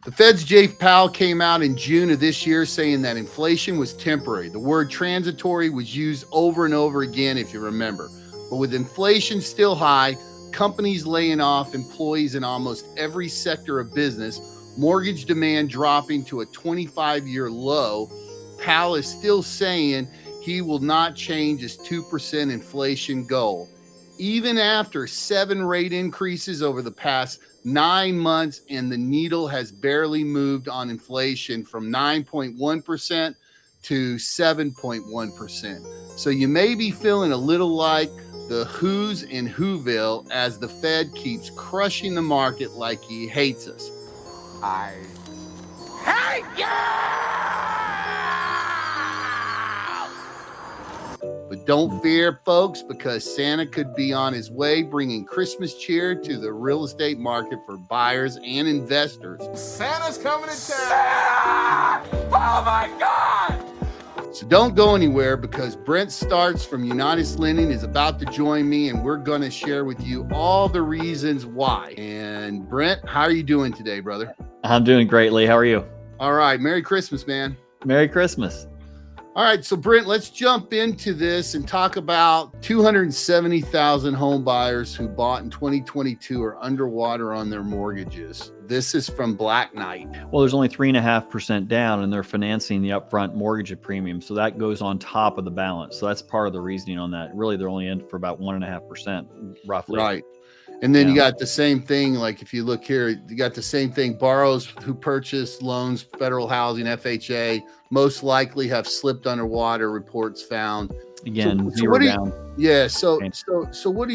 The Feds J.Powell came out in June of this year saying that inflation was temporary. The word transitory was used over and over again, if you remember. But with inflation still high, companies laying off employees in almost every sector of business, mortgage demand dropping to a 25-year low, Powell is still saying he will not change his 2% inflation goal. Even after 7 rate increases over the past 9 months, and the needle has barely moved on inflation from 9.1% to 7.1%. So you may be feeling a little like the Who's in Whoville as the Fed keeps crushing the market like he hates us. I hate you! But don't fear, folks, because Santa could be on his way bringing Christmas cheer to the real estate market for buyers and investors. Santa's coming to town! Santa! Oh my God! So don't go anywhere, because Brent Starts from Unitas Lending is about to join me, and we're going to share with you all the reasons why. And Brent, how are you doing today, brother? I'm doing great, Lee. How are you? All right. Merry Christmas, man. Merry Christmas. All right, so Brent, let's jump into this and talk about 270,000 home buyers who bought in 2022 are underwater on their mortgages. This is from Black Knight. Well, there's only 3.5% down, and they're financing the upfront mortgage premium. So that goes on top of the balance. So that's part of the reasoning on that. Really, they're only in for about 1.5%, roughly. Right. And then you got the same thing, like if you look here, you got the same thing. Borrowers who purchased loans, federal housing, FHA, most likely have slipped underwater, reports found. Again, so what down. Yeah. So what are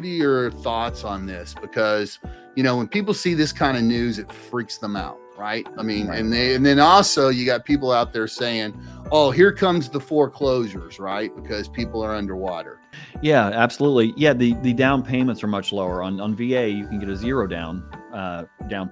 your thoughts on this? Because, when people see this kind of news, it freaks them out. Right. I mean, right. and then also you got people out there saying, oh, here comes the foreclosures, right? Because people are underwater. Yeah, absolutely. Yeah, the down payments are much lower. On VA, you can get a zero down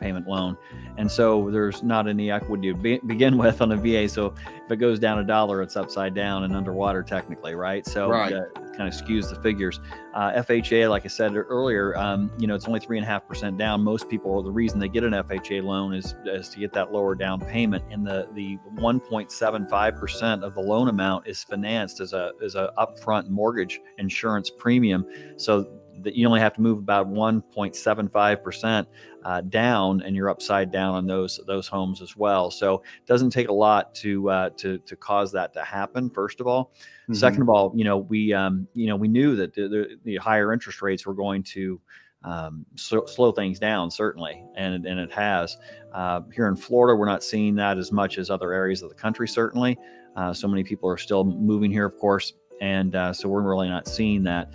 payment loan. And so there's not any equity to begin with on a VA. So if it goes down $1, it's upside down and underwater technically, right? So it kind of skews the figures. FHA, like I said earlier, it's only 3.5% down. Most people, the reason they get an FHA loan is to get that lower down payment. And the 1.75% of the loan amount is financed as a upfront mortgage insurance premium. So that you only have to move about 1.75% down, and you're upside down on those homes as well. So it doesn't take a lot to cause that to happen. First of all, second of all, we knew that the higher interest rates were going to slow things down, certainly, and it has. Here in Florida, we're not seeing that as much as other areas of the country. Certainly, so many people are still moving here, of course, and so we're really not seeing that.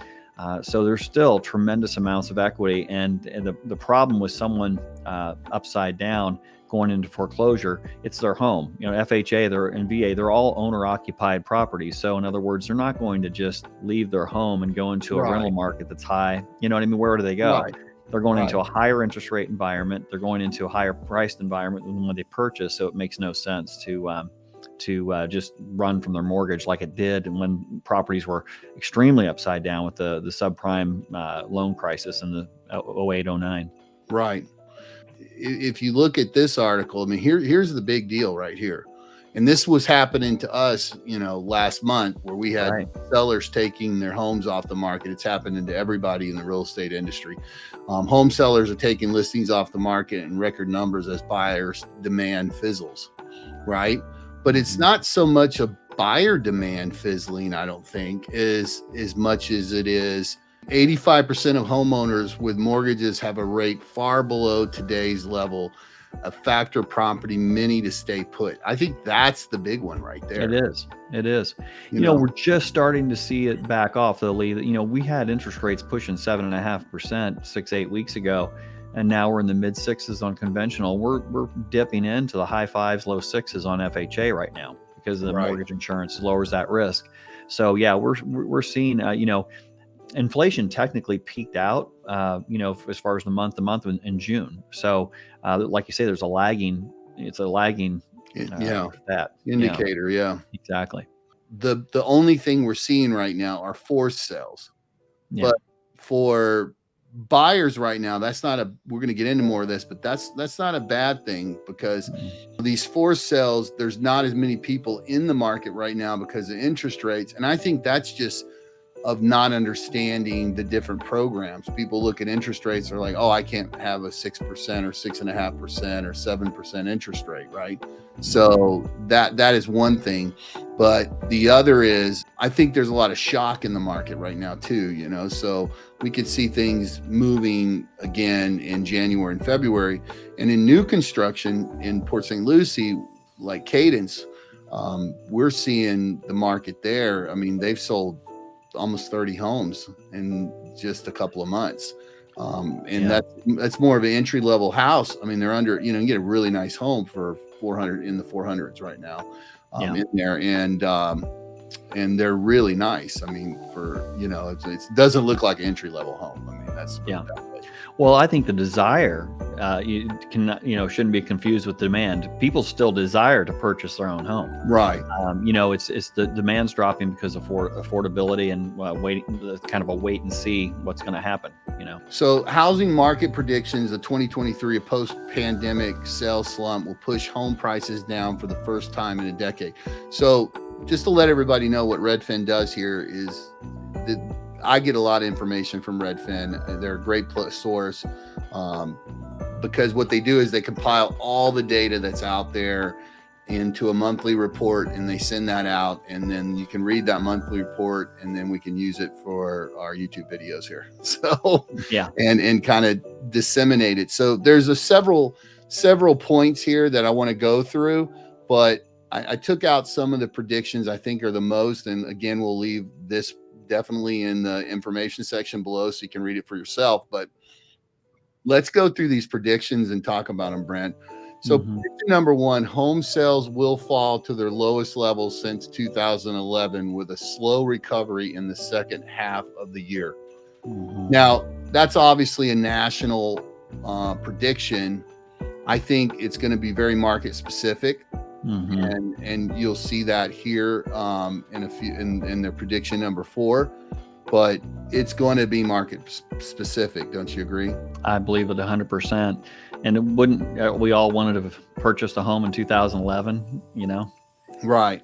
So there's still tremendous amounts of equity, and the problem with someone upside down going into foreclosure, it's their home. FHA, and VA, they're all owner-occupied properties. So in other words, they're not going to just leave their home and go into a rental market that's high. You know what I mean? Where do they go? Right. They're going into a higher interest rate environment. They're going into a higher priced environment than when they purchase. So it makes no sense to just run from their mortgage like it did and when properties were extremely upside down with the subprime loan crisis in the 08-09. Right. If you look at this article, I mean, here's the big deal right here. And this was happening to us, last month, where we had sellers taking their homes off the market. It's happening to everybody in the real estate industry. Home sellers are taking listings off the market in record numbers as buyers' demand fizzles, right? But it's not so much a buyer demand fizzling, I don't think, as much as it is 85% of homeowners with mortgages have a rate far below today's level, a factor prompting many to stay put. I think that's the big one right there. It is. We're just starting to see it back off, though, Lee. We had interest rates pushing 7.5% 6-8 weeks ago. And now we're in the mid 6s on conventional. We're dipping into the high 5s, low 6s on FHA right now because the mortgage insurance lowers that risk. So yeah, we're seeing inflation technically peaked out as far as the month in June. So like you say, there's a lagging. It's a lagging that indicator. Yeah, exactly. The only thing we're seeing right now are forced sales, but for buyers right now, we're going to get into more of this, but that's not a bad thing, because these forced sales, there's not as many people in the market right now because of interest rates. And I think that's just of not understanding the different programs. People look at interest rates, they're like, oh, I can't have a 6% or 6.5% or 7% interest rate, right? So that is one thing. But the other is, I think there's a lot of shock in the market right now too, so we could see things moving again in January and February. And in new construction in Port St. Lucie, like Cadence, we're seeing the market there. I mean, they've sold almost 30 homes in just a couple of months. That's more of an entry level house. I mean, they're under, you get a really nice home for 400 in the 400s right now in there. And they're really nice. I mean, it doesn't look like an entry level home. I mean, that's Well, I think the desire shouldn't be confused with demand. People still desire to purchase their own home. Right. It's the demand's dropping because of affordability and kind of a wait and see what's going to happen. So housing market predictions of 2023, a post-pandemic sales slump will push home prices down for the first time in a decade. So just to let everybody know what Redfin does here is that I get a lot of information from Redfin. They're a great source because what they do is they compile all the data that's out there into a monthly report, and they send that out, and then you can read that monthly report, and then we can use it for our YouTube videos here. So and kind of disseminate it. So there's several points here that I want to go through, but I took out some of the predictions I think are the most, and again, we'll leave this definitely in the information section below so you can read it for yourself. But let's go through these predictions and talk about them, Brent. So prediction number one, home sales will fall to their lowest levels since 2011 with a slow recovery in the second half of the year. Now, that's obviously a national prediction. I think it's going to be very market specific. And you'll see that here in their prediction number 4, but it's going to be market specific. Don't you agree? I believe it 100%. And it wouldn't, we all wanted to have purchased a home in 2011, Right.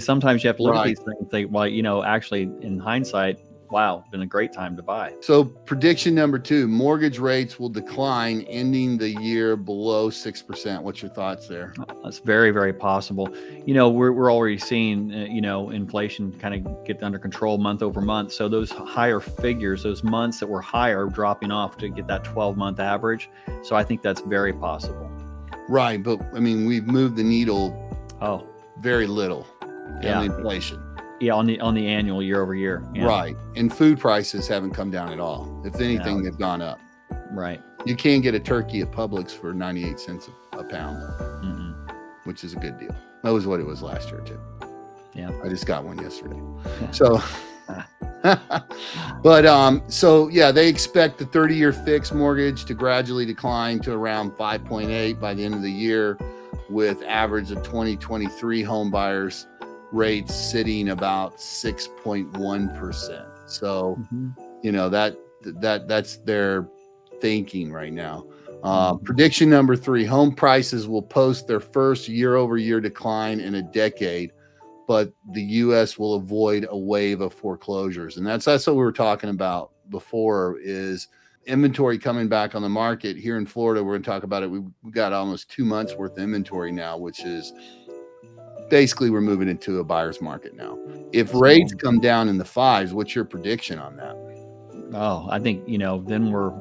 Sometimes you have to look at these things and think, well, actually in hindsight, wow, been a great time to buy. So prediction number 2, mortgage rates will decline, ending the year below 6%. What's your thoughts there? That's very, very possible. We're already seeing, inflation kind of get under control month over month. So those higher figures, those months that were higher, are dropping off to get that 12-month average. So I think that's very possible. Right. But I mean, we've moved the needle very little in inflation. Yeah, on the annual year over year. Yeah. Right. And food prices haven't come down at all. If anything, they've gone up. Right. You can get a turkey at Publix for 98 cents a pound, which is a good deal. That was what it was last year too. Yeah. I just got one yesterday. So, but they expect the 30-year fixed mortgage to gradually decline to around 5.8 by the end of the year, with average of 2023 home buyers rates sitting about 6.1%. So, that's their thinking right now. Prediction number 3, home prices will post their first year-over-year decline in a decade, but the U.S. will avoid a wave of foreclosures. And that's what we were talking about before, is inventory coming back on the market here in Florida. We're going to talk about it. We've got almost 2 months worth of inventory now, which is basically we're moving into a buyer's market now. If rates come down in the 5s, what's your prediction on that? Oh, I think, then we're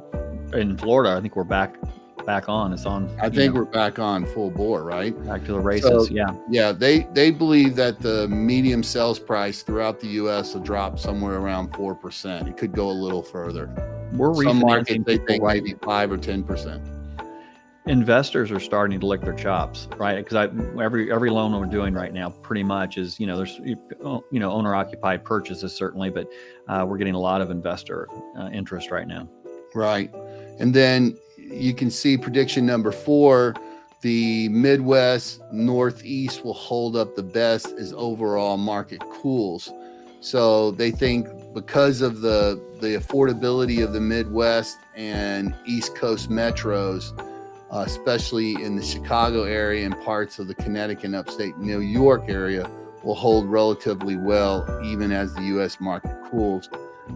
in Florida. I think we're back on. It's on. I think we're back on full bore, right? Back to the races. So, yeah. They believe that the medium sales price throughout the U.S. will drop somewhere around 4%. It could go a little further. Some markets they think maybe 5 or 10%. Investors are starting to lick their chops, right? Because every loan we're doing right now pretty much is, there's, owner occupied purchases certainly, but we're getting a lot of investor interest right now. Right. And then you can see prediction number 4, the Midwest, Northeast will hold up the best as overall market cools. So they think because of the affordability of the Midwest and East Coast metros, especially in the Chicago area and parts of the Connecticut and upstate New York area, will hold relatively well even as the U.S. market cools.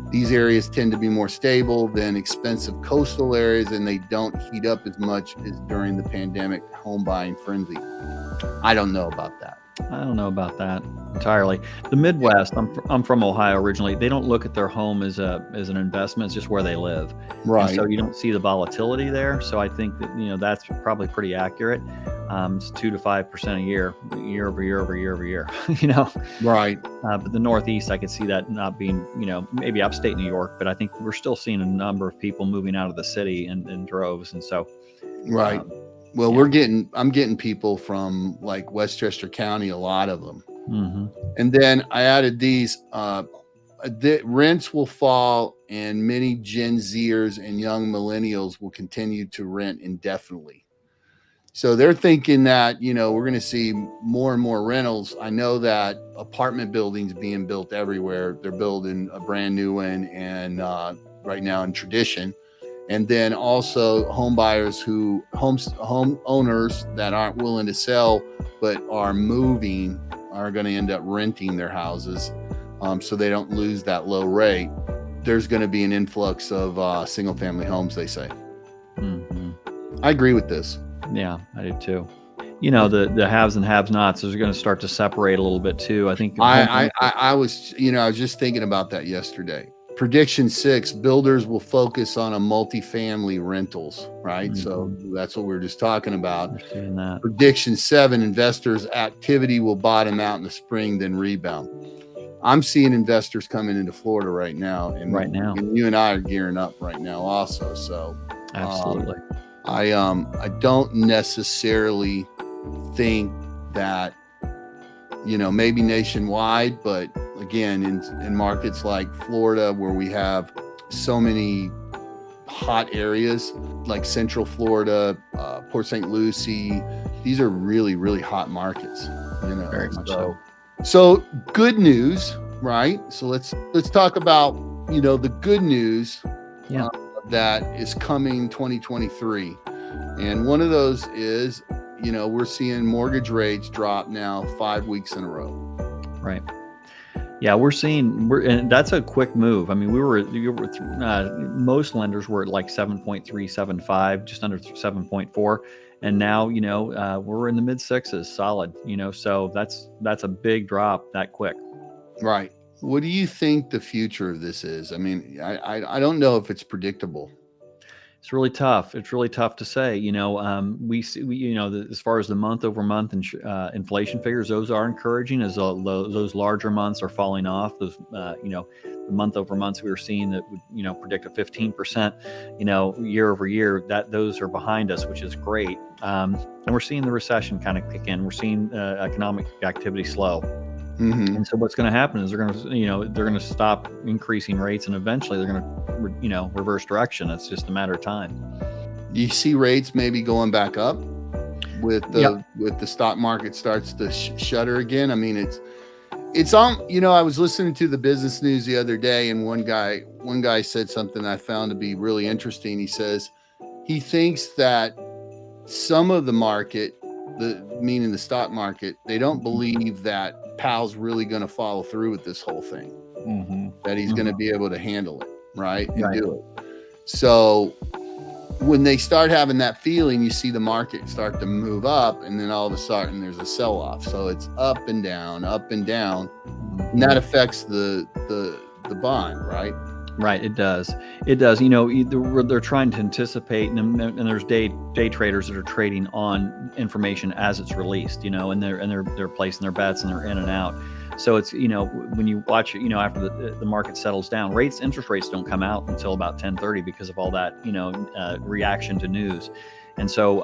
These areas tend to be more stable than expensive coastal areas, and they don't heat up as much as during the pandemic home buying frenzy. I don't know about that. I don't know about that entirely. The Midwest, I'm from Ohio originally. They don't look at their home as an investment. It's just where they live. Right. And so you don't see the volatility there. So I think that, that's probably pretty accurate. It's 2 to 5% a year over year, Right. But the Northeast, I could see that not being, maybe upstate New York, but I think we're still seeing a number of people moving out of the city in droves. And so, right. Well, I'm getting people from like Westchester County, a lot of them. Mm-hmm. And then I added these, the rents will fall and many Gen Zers and young millennials will continue to rent indefinitely. So they're thinking that, we're going to see more and more rentals. I know that apartment buildings being built everywhere. They're building a brand new one and right now in Tradition. And then also home owners that aren't willing to sell but are moving are going to end up renting their houses, so they don't lose that low rate. There's going to be an influx of single family homes, they say. Mm-hmm. I agree with this. Yeah, I do too. The haves and have-nots are going to start to separate a little bit too. I think I was just thinking about that yesterday. Prediction 6, builders will focus on a multifamily rentals, right? Mm-hmm. So that's what we were just talking about. That. Prediction 7, investors' activity will bottom out in the spring, then rebound. I'm seeing investors coming into Florida right now. And you and I are gearing up right now also. So absolutely. I don't necessarily think that, maybe nationwide, but again, in markets like Florida, where we have so many hot areas like Central Florida, Port St. Lucie, these are really, really hot markets, Very much so. So good news, right? So let's talk about, the good news that is coming 2023. And one of those is, we're seeing mortgage rates drop now 5 weeks in a row. Right. Yeah, and that's a quick move. I mean, most lenders were at like 7.375, just under 7.4. And now, we're in the mid sixes, solid, so that's a big drop that quick. Right. What do you think the future of this is? I mean, I don't know if it's predictable. It's really tough. It's really tough to say. We see, as far as the month over month inflation figures, those are encouraging as those larger months are falling off. Those, the month over months we were seeing that would, predict a 15%, year over year, that those are behind us, which is great. And we're seeing the recession kind of kick in. We're seeing economic activity slow. Mm-hmm. And so what's going to happen is they're going to stop increasing rates, and eventually they're going to, reverse direction. It's just a matter of time. You see rates maybe going back up with the stock market starts to shudder again. I mean, it's on. I was listening to the business news the other day, and one guy said something I found to be really interesting. He says he thinks that some of the market, meaning the stock market, they don't believe that Powell's really going to follow through with this whole thing, that he's going to be able to handle it, right? And do it. So when they start having that feeling, you see the market start to move up, and then all of a sudden there's a sell-off. So it's up and down, and that affects the bond, right? Right, it does. It does. They're trying to anticipate, and there's day traders that are trading on information as it's released. And they're placing their bets and they're in and out. So it's when you watch it, after the market settles down, interest rates don't come out until about 10:30 because of all that reaction to news. And so,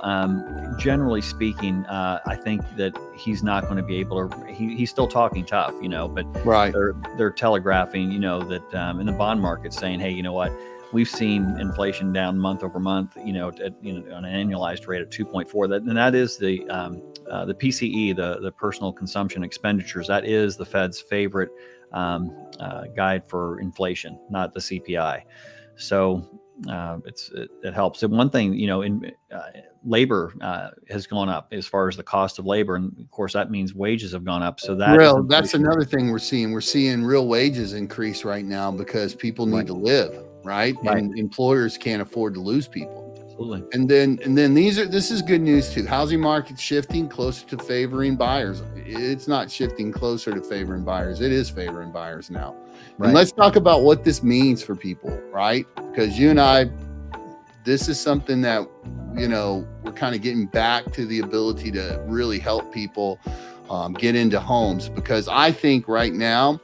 generally speaking, I think that he's not going to be able to. He's still talking tough, but right. They're telegraphing, that in the bond market, saying, hey, you know what, we've seen inflation down month over month, on an annualized rate of 2.4. And that is the PCE, the personal consumption expenditures. That is the Fed's favorite guide for inflation, not the CPI. So it helps. And one thing, labor has gone up as far as the cost of labor, and of course that means wages have gone up. So that's another thing we're seeing. We're seeing real wages increase right now because people need to live, right? And employers can't afford to lose people. Absolutely. And then this is good news too. Housing market's shifting closer to favoring buyers. It's not shifting closer to favoring buyers. It is favoring buyers now. And let's talk about what this means for people, right? Because you and I, this is something that, we're kind of getting back to the ability to really help people get into homes, because I think right now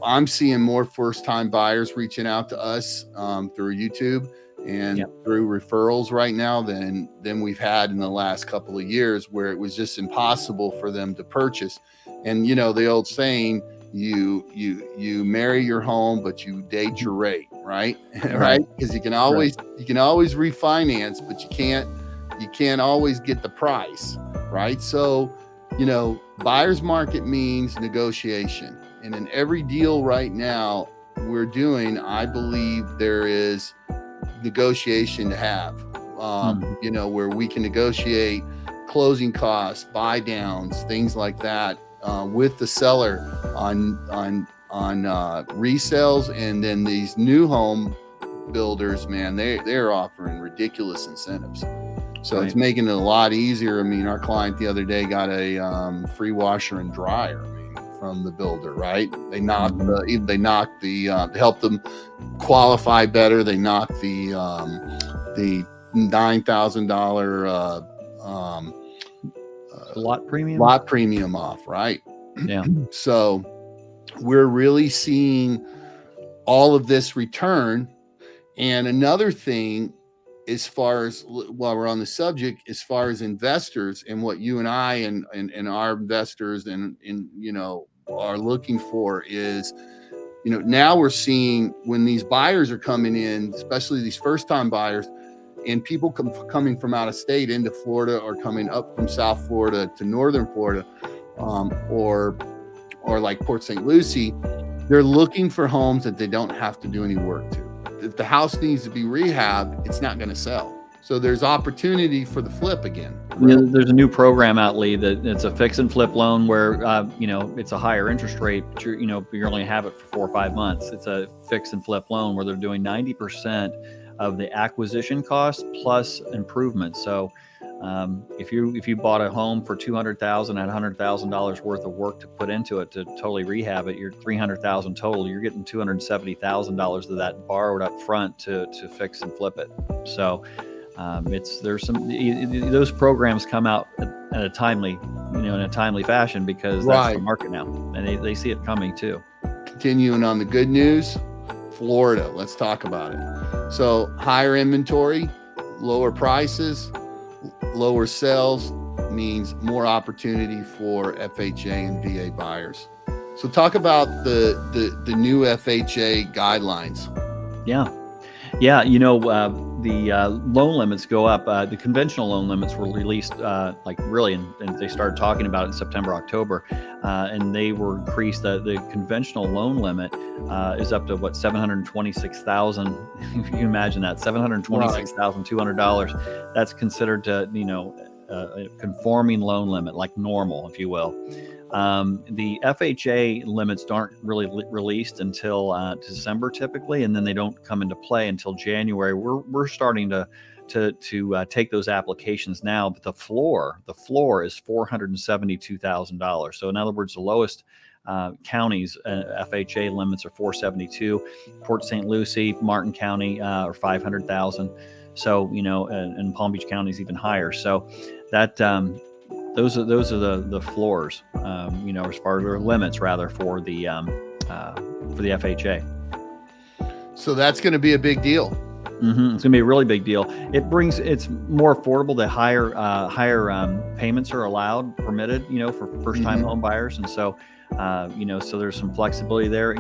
I'm seeing more first-time buyers reaching out to us through YouTube and through referrals right now than we've had in the last couple of years, where it was just impossible for them to purchase. And the old saying, you marry your home, but you date your rate, right? Right? Because you can always refinance, but you can't always get the price, right? So, buyer's market means negotiation. And in every deal right now we're doing, I believe there is negotiation to have, where we can negotiate closing costs, buy downs, things like that, with the seller on resales. And then these new home builders, man, they're offering ridiculous incentives. So it's making it a lot easier. I mean, our client the other day got a free washer and dryer, from the builder, right? They knocked to help them qualify better. They knocked the $9,000 lot premium off, right? Yeah. So we're really seeing all of this return. And another thing, as far as, while we're on the subject, as far as investors and what you and I and our investors and are looking for is, now we're seeing when these buyers are coming in, especially these first-time buyers, and people coming from out of state into Florida, or coming up from South Florida to Northern Florida, or like Port St. Lucie, they're looking for homes that they don't have to do any work to. If the house needs to be rehabbed, it's not going to sell. So there's opportunity for the flip again. There's a new program out, Lee, that it's a fix and flip loan where, it's a higher interest rate, but you only have it for 4 or 5 months. It's a fix and flip loan where they're doing 90% of the acquisition cost plus improvements. So if you bought a home for $200,000 at $100,000 worth of work to put into it to totally rehab it, you're $300,000 total. You're getting $270,000 of that borrowed up front to fix and flip it. So those programs come out at a timely, in a timely fashion, because that's the market now, and they see it coming too. Continuing on the good news, Florida, let's talk about it. So higher inventory, lower prices, lower sales means more opportunity for FHA and VA buyers. So talk about the new FHA guidelines. Yeah. The loan limits go up. The conventional loan limits were released and they started talking about it in September, October, and they were increased. The conventional loan limit is up to $726,000. If you imagine that, $726,200. That's considered a conforming loan limit, like normal, if you will. The FHA limits aren't really released until December typically, and then they don't come into play until January. We're starting to take those applications now, but the floor is $472,000. So in other words, the lowest counties FHA limits are $472,000. Port St. Lucie, Martin County are $500,000. So and Palm Beach County is even higher. So that those are the floors, as far as their limits rather for the FHA. So that's going to be a big deal. It's going to be a really big deal. It's more affordable. The higher payments are permitted, for first-time home buyers, and so so there's some flexibility there.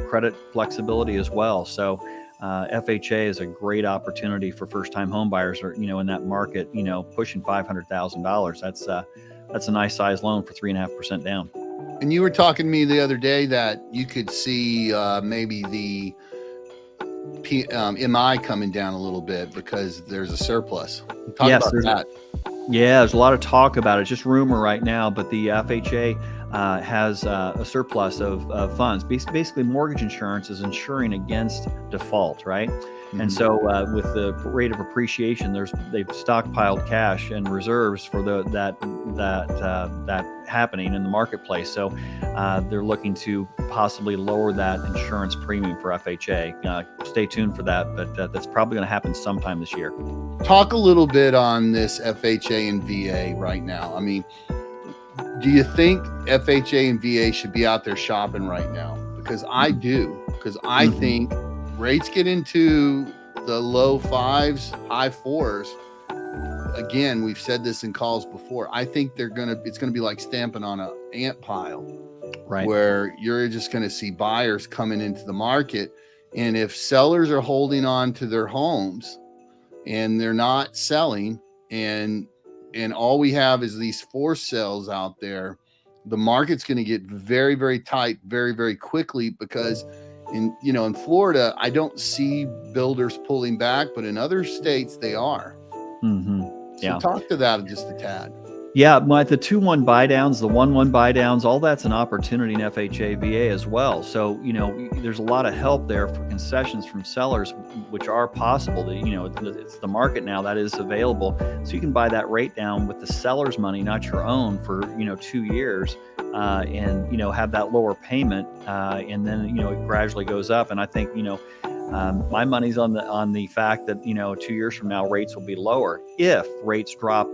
Credit flexibility as well. So FHA is a great opportunity for first-time home buyers, or in that market, pushing $500,000. That's a nice size loan for 3.5% down. And you were talking to me the other day that you could see maybe the MI coming down a little bit because there's a surplus. Talk Yes, about that. Yeah, there's a lot of talk about it. Just rumor right now, but the FHA has a surplus of funds. Basically, mortgage insurance is insuring against default, right? And so, with the rate of appreciation, they've stockpiled cash and reserves for that happening in the marketplace. So, they're looking to possibly lower that insurance premium for FHA. Stay tuned for that, but that's probably going to happen sometime this year. Talk a little bit on this FHA and VA right now. I mean, do you think FHA and VA should be out there shopping right now? Because I do. Because I think rates get into the low 5s, high 4s. Again, we've said this in calls before. I think it's gonna be like stamping on an ant pile, Right. where you're just gonna see buyers coming into the market. And if sellers are holding on to their homes and they're not selling, and all we have is these forced sales out there, the market's going to get very, very tight very, very quickly, because in Florida, I don't see builders pulling back, but in other states they are. So talk to that just a tad. Yeah, the 2-1 buy downs, the 1-1 buy downs, all that's an opportunity in FHA, VA as well. So, there's a lot of help there for concessions from sellers, which are possible. It's the market now that is available. So you can buy that rate down with the seller's money, not your own, for, 2 years, and, have that lower payment. And then, it gradually goes up. And I think, my money's on the fact that 2 years from now rates will be lower. If rates drop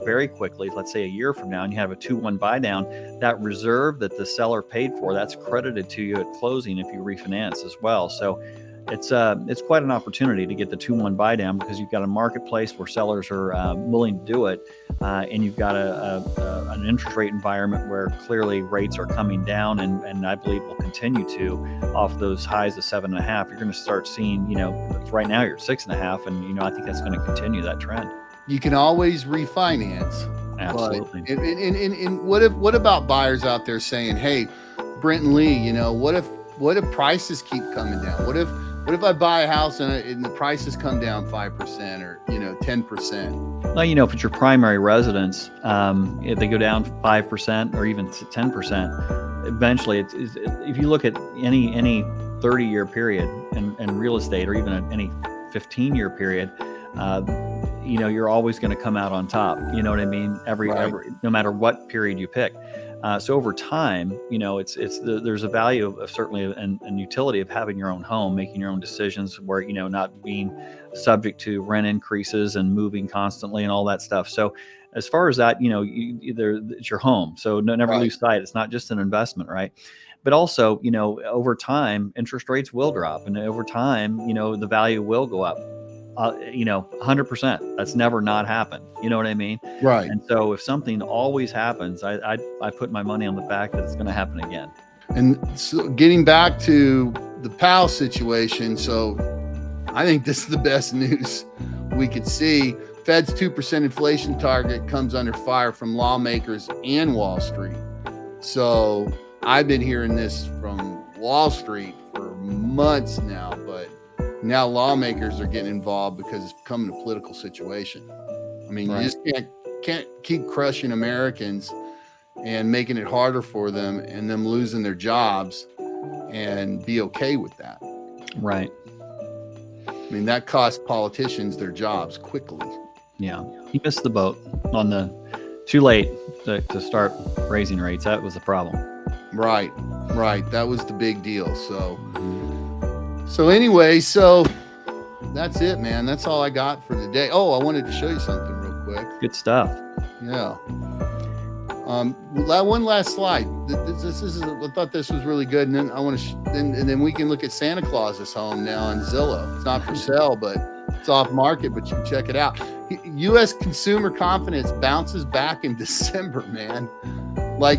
very quickly, let's say a year from now, and you have a 2-1 buy down, that reserve that the seller paid for, that's credited to you at closing if you refinance as well. So it's quite an opportunity to get the 2-1 buy down, because you've got a marketplace where sellers are willing to do it, and you've got an interest rate environment where clearly rates are coming down, and I believe will continue to, off those highs of 7.5. You're going to start seeing, right now you're at 6.5, and I think that's going to continue that trend. You can always refinance. Absolutely. And what about buyers out there saying, "Hey, Brent and Lee, what if prices keep coming down? What if I buy a house and the prices come down 5% or 10%?" Well, if it's your primary residence, if they go down 5% or even 10%, eventually, if you look at any 30-year period in real estate, or even any 15-year period, you're always going to come out on top. You know what I mean? Every no matter what period you pick. So over time, there's a value of certainly and utility of having your own home, making your own decisions, where not being subject to rent increases and moving constantly and all that stuff. So as far as that, it's your home. So never lose sight. It's not just an investment, right? But also, over time, interest rates will drop, and over time, the value will go up. 100%. That's never not happened. You know what I mean? Right. And so if something always happens, I put my money on the fact that it's going to happen again. And so getting back to the Powell situation, so I think this is the best news we could see. Fed's 2% inflation target comes under fire from lawmakers and Wall Street. So I've been hearing this from Wall Street for months now, but now lawmakers are getting involved because it's becoming a political situation. I mean, you just can't keep crushing Americans and making it harder for them, and them losing their jobs, and be okay with that. Right. I mean, that costs politicians their jobs quickly. Yeah. He missed the boat on the too late to start raising rates. That was the problem. Right. That was the big deal. So anyway, so that's it, man. That's all I got for the day. Oh, I wanted to show you something real quick. Good stuff. Yeah. One last slide. This is. I thought this was really good, and then I want to, and then we can look at Santa Claus's home now on Zillow. It's not for sale, but it's off market. But you can check it out. U.S. consumer confidence bounces back in December, man.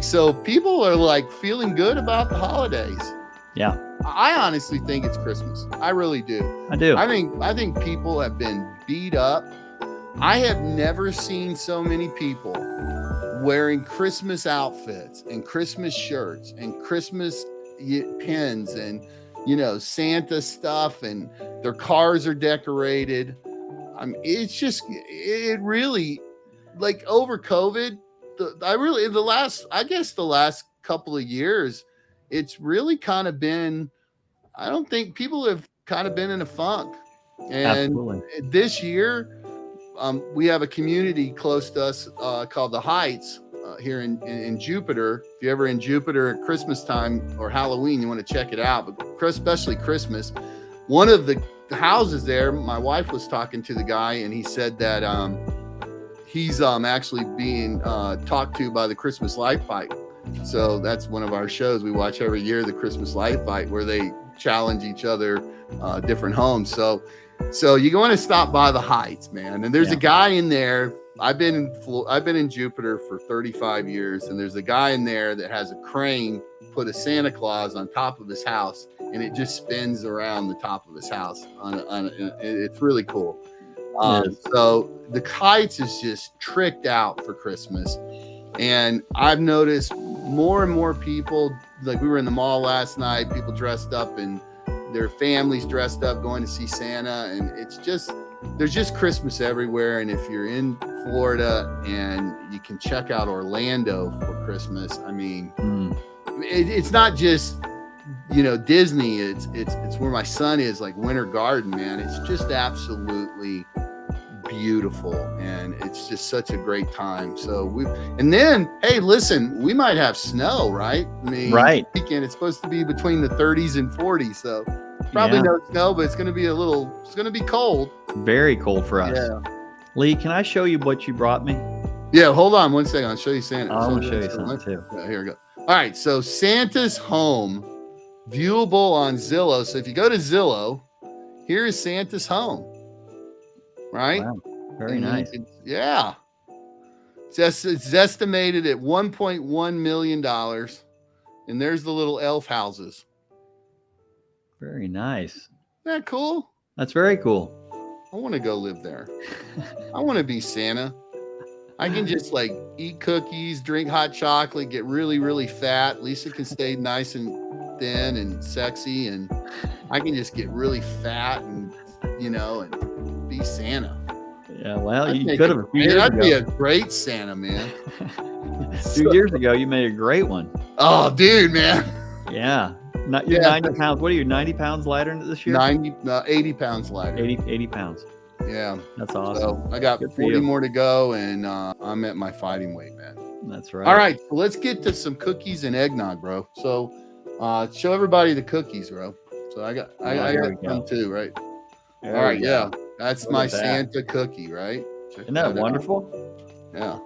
So people are feeling good about the holidays. Yeah. I honestly think it's Christmas. I really do. I do. I think people have been beat up. I have never seen so many people wearing Christmas outfits and Christmas shirts and Christmas pins and, you know, Santa stuff, and their cars are decorated. I mean, it really, like, over COVID, the last couple of years, it's really kind of been, I don't think people have kind of been in a funk. And Absolutely. this year, we have a community close to us called the Heights here in Jupiter. If you're ever in Jupiter at Christmas time or Halloween, you want to check it out, but especially Christmas. One of the houses there, my wife was talking to the guy, and he said that he's actually being talked to by the Christmas Light Fight. So that's one of our shows we watch every year, the Christmas Light Fight, where they challenge each other, different homes. So you're going to stop by the Heights, man. And there's a guy in there. I've been in Jupiter for 35 years, and there's a guy in there that has a crane put a Santa Claus on top of his house, and it just spins around the top of his house. It's really cool. So the Heights is just tricked out for Christmas, and I've noticed more and more people. Like, we were in the mall last night, people dressed up and their families dressed up going to see Santa, and there's just Christmas everywhere. And if you're in Florida and you can check out Orlando for Christmas, I mean, it's not just, you know, Disney. It's where my son is, like Winter Garden, man. It's just absolutely beautiful, and it's just such a great time. And then, hey, listen, we might have snow, right? I mean, right. Weekend, it's supposed to be between the 30s and 40s, so probably no snow, but it's going to be cold. Very cold for us. Yeah. Lee, can I show you what you brought me? Yeah, hold on one second. I'll show you Santa. I'm going to show you something too. Yeah, here we go. All right, so Santa's home, viewable on Zillow. So if you go to Zillow, here is Santa's home. Right? Wow. Very nice. Yeah. It's estimated at $1.1 million. And there's the little elf houses. Very nice. Isn't that cool? That's very cool. I want to go live there. I want to be Santa. I can just like eat cookies, drink hot chocolate, get really, really fat. Lisa can stay nice and thin and sexy, and I can just get really fat and, you know, and be Santa. Yeah, well, you could have. I'd be a great Santa, man. 2 years ago, you made a great one. Oh, dude, man. Yeah. You're 90 pounds. What are you, 90 pounds lighter this year? 80 pounds lighter. 80 pounds. Yeah. That's awesome. So I got 40 more to go, and I'm at my fighting weight, man. That's right. All right. So let's get to some cookies and eggnog, bro. So show everybody the cookies, bro. So I got some too, right? There all right. Yeah. That's my Santa cookie, right? Isn't that wonderful? Yeah.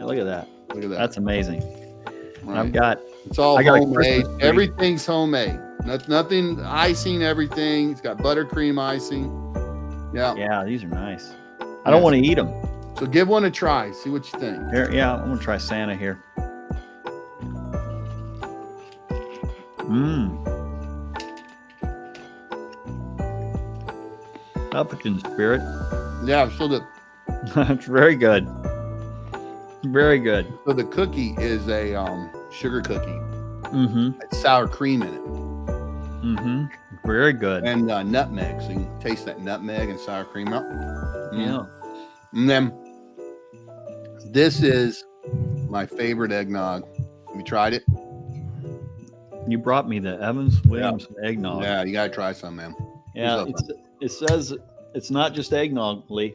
Look at that. Look at that. That's amazing. Right. It's all homemade. Everything's homemade. Nothing icing, everything. It's got buttercream icing. Yeah. Yeah, these are nice. I don't want to eat them. So give one a try. See what you think. Here, yeah, I'm going to try Santa here. I'll put you in the spirit. Yeah, so it's very good. Very good. So the cookie is a sugar cookie. Mm-hmm. It's sour cream in it. Mm-hmm. Very good. And nutmeg. So you can taste that nutmeg and sour cream up. Yeah. And then this is my favorite eggnog. Have you tried it? You brought me the Evans Williams eggnog. Yeah, you got to try some, man. Yeah, it says it's not just eggnog, Lee.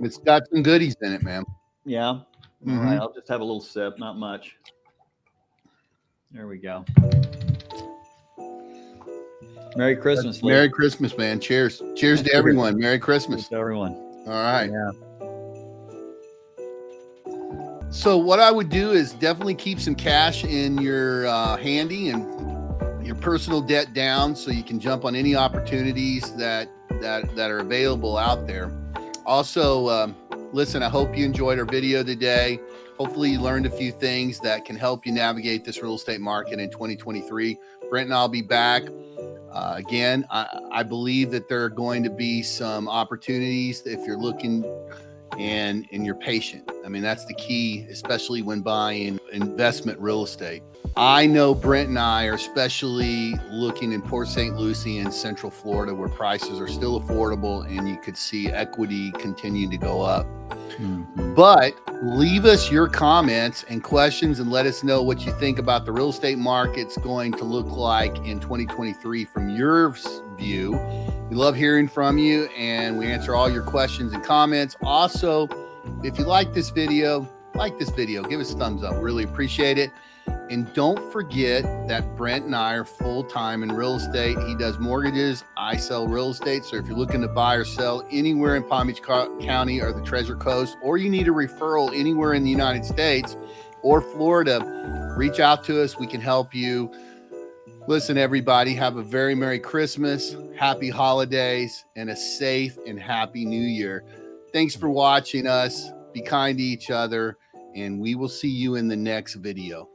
It's got some goodies in it, man. Yeah. Mm-hmm. All right, I'll just have a little sip, not much. There we go. Merry Christmas, Lee. Merry Christmas, man. Cheers. Cheers to everyone. Merry Christmas. Cheers to everyone. All right. Yeah. So what I would do is definitely keep some cash in your handy and your personal debt down, so you can jump on any opportunities that are available out there. Also, listen, I hope you enjoyed our video today. Hopefully you learned a few things that can help you navigate this real estate market in 2023. Brent and I'll be back. Again, I believe that there are going to be some opportunities if you're looking and you're patient. I mean, that's the key, especially when buying investment real estate. I know Brent and I are especially looking in Port St. Lucie and Central Florida, where prices are still affordable and you could see equity continue to go up. But leave us your comments and questions and let us know what you think about the real estate market's going to look like in 2023 from your view. We love hearing from you, and we answer all your questions and comments. Also, if you like this video, give us a thumbs up. Really appreciate it. And don't forget that Brent and I are full-time in real estate. He does mortgages. I sell real estate. So if you're looking to buy or sell anywhere in Palm Beach County or the Treasure Coast, or you need a referral anywhere in the United States or Florida, reach out to us. We can help you. Listen, everybody, have a very Merry Christmas, happy holidays, and a safe and happy New Year. Thanks for watching us. Be kind to each other, and we will see you in the next video.